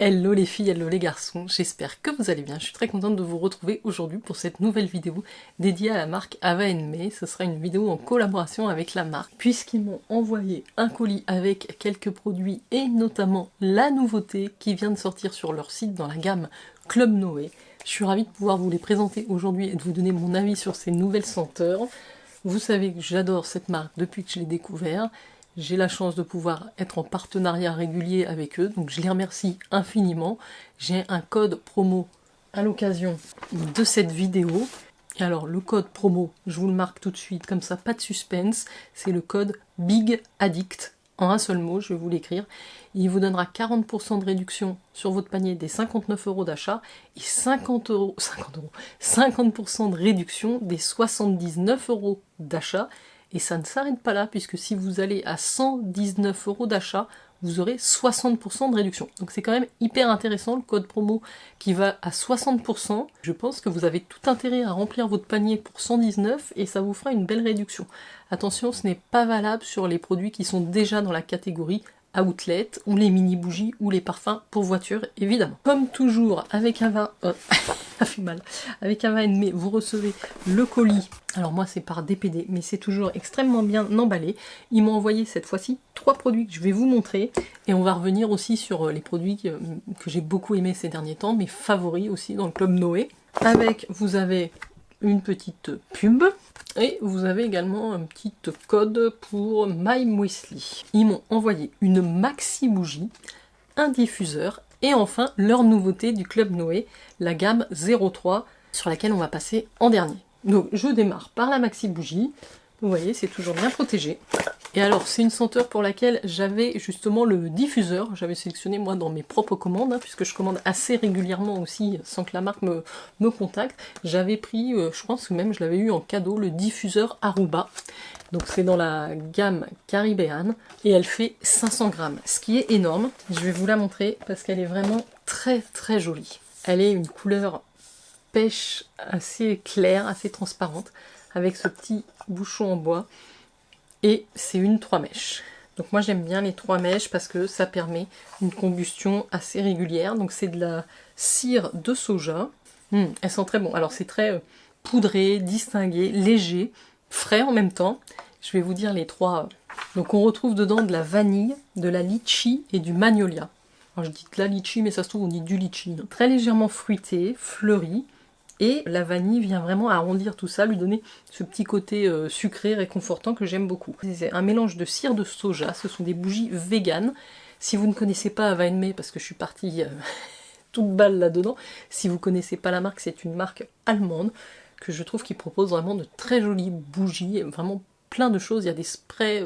Hello les filles, hello les garçons, j'espère que vous allez bien. Je suis très contente de vous retrouver aujourd'hui pour cette nouvelle vidéo dédiée à la marque Ava & May. Ce sera une vidéo en collaboration avec la marque, puisqu'ils m'ont envoyé un colis avec quelques produits et notamment la nouveauté qui vient de sortir sur leur site dans la gamme Club Noé. Je suis ravie de pouvoir vous les présenter aujourd'hui et de vous donner mon avis sur ces nouvelles senteurs. Vous savez que j'adore cette marque depuis que je l'ai découvert. J'ai la chance de pouvoir être en partenariat régulier avec eux, donc je les remercie infiniment. J'ai un code promo à l'occasion de cette vidéo. Et alors le code promo, je vous le marque tout de suite, comme ça, pas de suspense, c'est le code BIGADDICT, en un seul mot, je vais vous l'écrire. Il vous donnera 40% de réduction sur votre panier des 59 € d'achat et 50% de réduction des 79 € d'achat. Et ça ne s'arrête pas là, puisque si vous allez à 119 € d'achat, vous aurez 60% de réduction. Donc c'est quand même hyper intéressant, le code promo qui va à 60%. Je pense que vous avez tout intérêt à remplir votre panier pour 119 et ça vous fera une belle réduction. Attention, ce n'est pas valable sur les produits qui sont déjà dans la catégorie outlet, ou les mini bougies, ou les parfums pour voiture, évidemment. Comme toujours, avec Ava... ça fait mal. Avec Ava & May, vous recevez le colis. Alors moi, c'est par DPD, mais c'est toujours extrêmement bien emballé. Ils m'ont envoyé cette fois-ci 3 produits que je vais vous montrer. Et on va revenir aussi sur les produits que j'ai beaucoup aimés ces derniers temps, mes favoris aussi dans le Club Noé. Avec, vous avez une petite pub. Et vous avez également un petit code pour My Muesli. Ils m'ont envoyé une maxi bougie, un diffuseur et enfin leur nouveauté du Club Noé, la gamme 03 sur laquelle on va passer en dernier. Donc je démarre par la maxi bougie. Vous voyez, c'est toujours bien protégé. Et alors, c'est une senteur pour laquelle j'avais justement le diffuseur. J'avais sélectionné moi dans mes propres commandes, puisque je commande assez régulièrement aussi, sans que la marque me contacte. J'avais pris, je pense que même je l'avais eu en cadeau, le diffuseur Aruba. Donc c'est dans la gamme Caribbean, et elle fait 500 grammes, ce qui est énorme. Je vais vous la montrer, parce qu'elle est vraiment très très jolie. Elle est une couleur pêche assez claire, assez transparente, avec ce petit bouchon en bois. Et c'est une 3 mèches. Donc moi j'aime bien les 3 mèches parce que ça permet une combustion assez régulière. Donc c'est de la cire de soja. Elles sont très bon. Alors c'est très poudré, distingué, léger, frais en même temps. Je vais vous dire les 3. Donc on retrouve dedans de la vanille, de la litchi et du magnolia. Alors je dis de la litchi, mais ça se trouve on dit du litchi. Très légèrement fruité, fleuri. Et la vanille vient vraiment arrondir tout ça, lui donner ce petit côté sucré, réconfortant que j'aime beaucoup. C'est un mélange de cire de soja, ce sont des bougies véganes. Si vous ne connaissez pas Ava & May, parce que je suis partie toute balle là-dedans, si vous ne connaissez pas la marque, c'est une marque allemande que je trouve qui propose vraiment de très jolies bougies, vraiment plein de choses. Il y a des sprays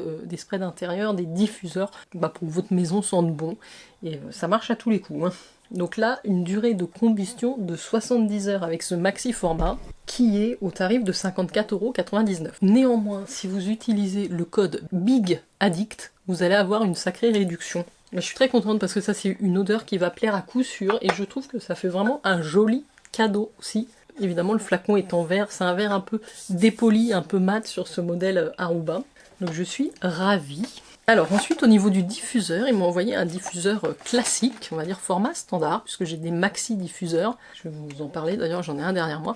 d'intérieur, des diffuseurs pour que votre maison sente bon. Et ça marche à tous les coups. Donc là, une durée de combustion de 70 heures avec ce maxi format qui est au tarif de 54,99 €. Néanmoins, si vous utilisez le code BIGADDICT, vous allez avoir une sacrée réduction. Mais je suis très contente parce que ça, c'est une odeur qui va plaire à coup sûr et je trouve que ça fait vraiment un joli cadeau aussi. Évidemment, le flacon est en verre, c'est un verre un peu dépoli, un peu mat sur ce modèle Aruba. Donc je suis ravie. Alors ensuite, au niveau du diffuseur, ils m'ont envoyé un diffuseur classique, on va dire format standard, puisque j'ai des maxi diffuseurs. Je vais vous en parler, d'ailleurs j'en ai un derrière moi.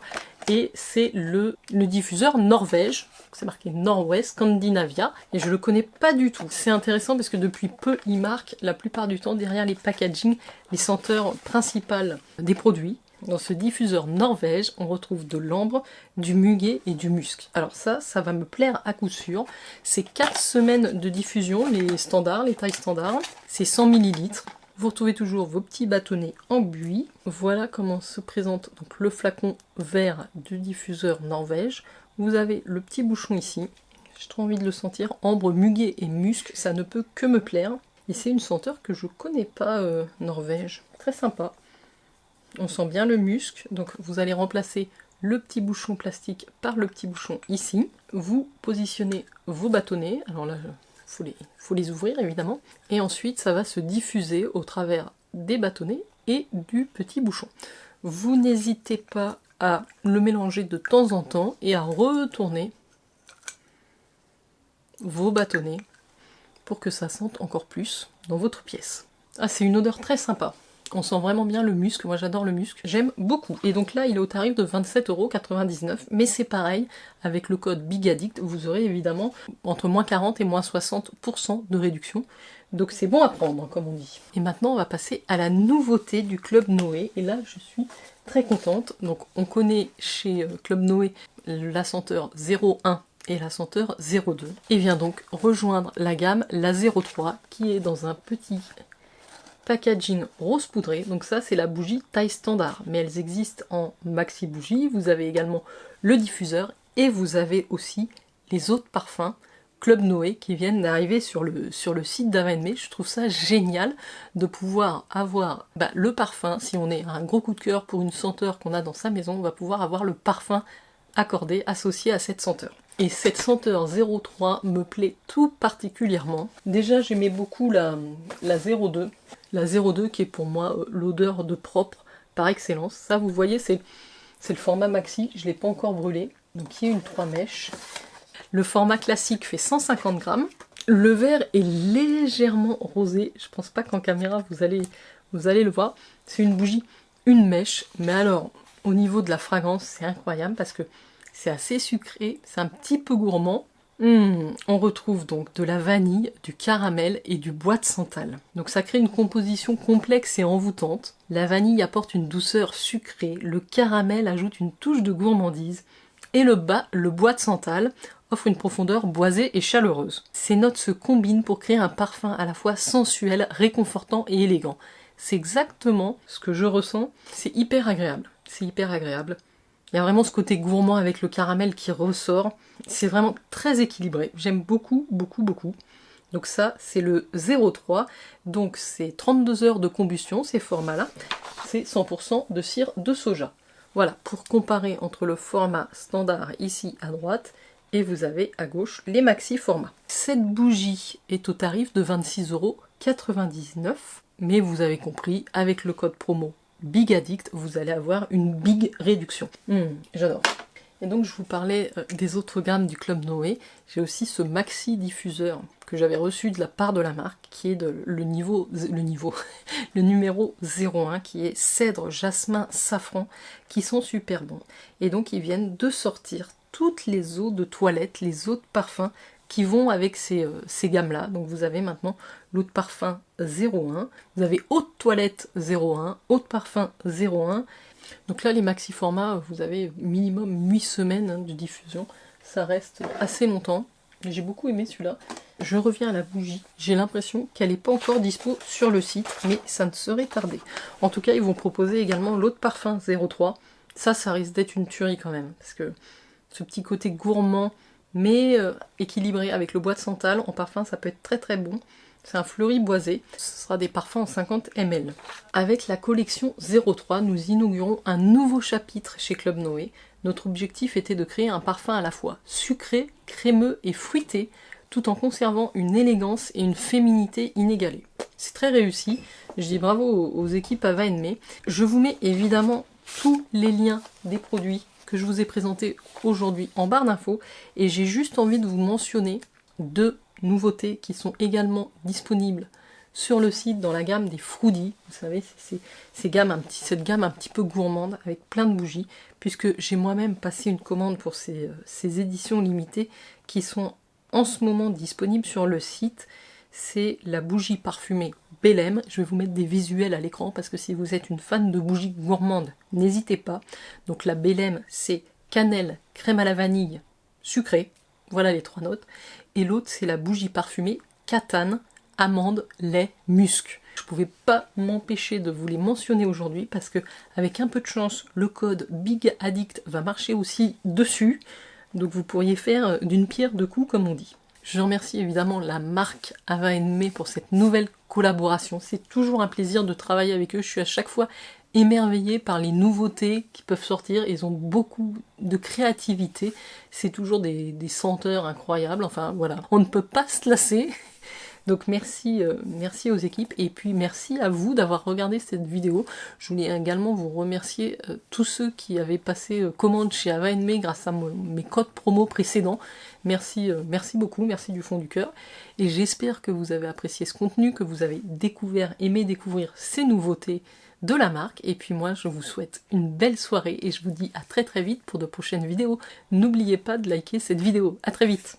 Et c'est le diffuseur Norvège, c'est marqué Norwest Scandinavia, et je le connais pas du tout. C'est intéressant parce que depuis peu, ils marquent la plupart du temps derrière les packaging les senteurs principales des produits. Dans ce diffuseur Norvège, on retrouve de l'ambre, du muguet et du musc. Alors ça va me plaire à coup sûr. C'est 4 semaines de diffusion, les standards, les tailles standards. C'est 100 ml. Vous retrouvez toujours vos petits bâtonnets en buis. Voilà comment se présente donc le flacon vert du diffuseur Norvège. Vous avez le petit bouchon ici. J'ai trop envie de le sentir. Ambre, muguet et musc, ça ne peut que me plaire. Et c'est une senteur que je connais pas, Norvège. Très sympa. On sent bien le musc, donc vous allez remplacer le petit bouchon plastique par le petit bouchon ici. Vous positionnez vos bâtonnets, alors là, faut les ouvrir évidemment, et ensuite ça va se diffuser au travers des bâtonnets et du petit bouchon. Vous n'hésitez pas à le mélanger de temps en temps et à retourner vos bâtonnets pour que ça sente encore plus dans votre pièce. Ah, c'est une odeur très sympa. On sent vraiment bien le musc, moi j'adore le musc, j'aime beaucoup. Et donc là il est au tarif de 27,99 €, mais c'est pareil, avec le code BIGADDICT, vous aurez évidemment entre moins 40 et moins 60% de réduction. Donc c'est bon à prendre, comme on dit. Et maintenant on va passer à la nouveauté du Club Noé, et là je suis très contente. Donc on connaît chez Club Noé la senteur 01 et la senteur 02, et vient donc rejoindre la gamme la 03, qui est dans un petit packaging rose poudré. Donc ça c'est la bougie taille standard, mais elles existent en maxi bougie. Vous avez également le diffuseur et vous avez aussi les autres parfums Club Noé qui viennent d'arriver sur le site d'Ava & May. Je trouve ça génial de pouvoir avoir le parfum. Si on est un gros coup de cœur pour une senteur qu'on a dans sa maison, on va pouvoir avoir le parfum accordé, associé à cette senteur. Et cette senteur 03 me plaît tout particulièrement. Déjà j'aimais beaucoup la 02. La 02 qui est pour moi l'odeur de propre par excellence. Ça vous voyez c'est le format maxi, je ne l'ai pas encore brûlé. Donc il y a une 3 mèches. Le format classique fait 150 grammes. Le verre est légèrement rosé. Je pense pas qu'en caméra vous allez le voir. C'est une bougie, une mèche. Mais alors au niveau de la fragrance c'est incroyable parce que c'est assez sucré, c'est un petit peu gourmand. On retrouve donc de la vanille, du caramel et du bois de santal. Donc ça crée une composition complexe et envoûtante. La vanille apporte une douceur sucrée, le caramel ajoute une touche de gourmandise, et le bois de santal offre une profondeur boisée et chaleureuse. Ces notes se combinent pour créer un parfum à la fois sensuel, réconfortant et élégant. C'est exactement ce que je ressens, c'est hyper agréable. C'est hyper agréable. Il y a vraiment ce côté gourmand avec le caramel qui ressort. C'est vraiment très équilibré. J'aime beaucoup, beaucoup, beaucoup. Donc ça, c'est le 03. Donc c'est 32 heures de combustion, ces formats-là. C'est 100% de cire de soja. Voilà, pour comparer entre le format standard ici à droite, et vous avez à gauche les maxi formats. Cette bougie est au tarif de 26,99 €. Mais vous avez compris, avec le code promo BIGADDICT, vous allez avoir une big réduction. J'adore. Et donc je vous parlais des autres gammes du Club Noé. J'ai aussi ce maxi diffuseur que j'avais reçu de la part de la marque, qui est le numéro 01, qui est cèdre, jasmin, safran, qui sont super bons. Et donc ils viennent de sortir toutes les eaux de toilette, les eaux de parfum qui vont avec ces gammes-là. Donc vous avez maintenant l'eau de parfum 01, vous avez eau de toilette 01, eau de parfum 01. Donc là, les maxi formats, vous avez minimum 8 semaines de diffusion. Ça reste assez longtemps. J'ai beaucoup aimé celui-là. Je reviens à la bougie. J'ai l'impression qu'elle n'est pas encore dispo sur le site, mais ça ne serait tardé. En tout cas, ils vont proposer également l'eau de parfum 03. Ça risque d'être une tuerie quand même, parce que ce petit côté gourmand, mais équilibré avec le bois de santal en parfum, ça peut être très très bon. C'est un fleuri boisé, ce sera des parfums en 50 ml. Avec la collection 03, nous inaugurons un nouveau chapitre chez Club Noé. Notre objectif était de créer un parfum à la fois sucré, crémeux et fruité, tout en conservant une élégance et une féminité inégalées. C'est très réussi, je dis bravo aux équipes Ava & May. Je vous mets évidemment tous les liens des produits que je vous ai présentés aujourd'hui en barre d'infos, et j'ai juste envie de vous mentionner deux nouveautés qui sont également disponibles sur le site dans la gamme des Fruity. Vous savez, c'est cette gamme un petit peu gourmande avec plein de bougies, puisque j'ai moi-même passé une commande pour ces éditions limitées qui sont en ce moment disponibles sur le site. C'est la bougie parfumée Belém. Je vais vous mettre des visuels à l'écran parce que si vous êtes une fan de bougies gourmandes, n'hésitez pas. Donc la Belém, c'est cannelle, crème à la vanille, sucré. Voilà les 3 notes. Et l'autre, c'est la bougie parfumée Catane, amande, lait, musc. Je ne pouvais pas m'empêcher de vous les mentionner aujourd'hui parce que avec un peu de chance, le code BIGADDICT va marcher aussi dessus. Donc vous pourriez faire d'une pierre deux coups, comme on dit. Je remercie évidemment la marque Ava & May pour cette nouvelle collaboration. C'est toujours un plaisir de travailler avec eux. Je suis à chaque fois émerveillée par les nouveautés qui peuvent sortir. Ils ont beaucoup de créativité. C'est toujours des senteurs incroyables. Enfin voilà, on ne peut pas se lasser. Donc merci, merci aux équipes, et puis merci à vous d'avoir regardé cette vidéo. Je voulais également vous remercier tous ceux qui avaient passé commande chez Ava Me grâce à mes codes promo précédents. Merci, merci beaucoup, merci du fond du cœur. Et j'espère que vous avez apprécié ce contenu, que vous avez aimé découvrir ces nouveautés de la marque. Et puis moi, je vous souhaite une belle soirée et je vous dis à très très vite pour de prochaines vidéos. N'oubliez pas de liker cette vidéo. À très vite.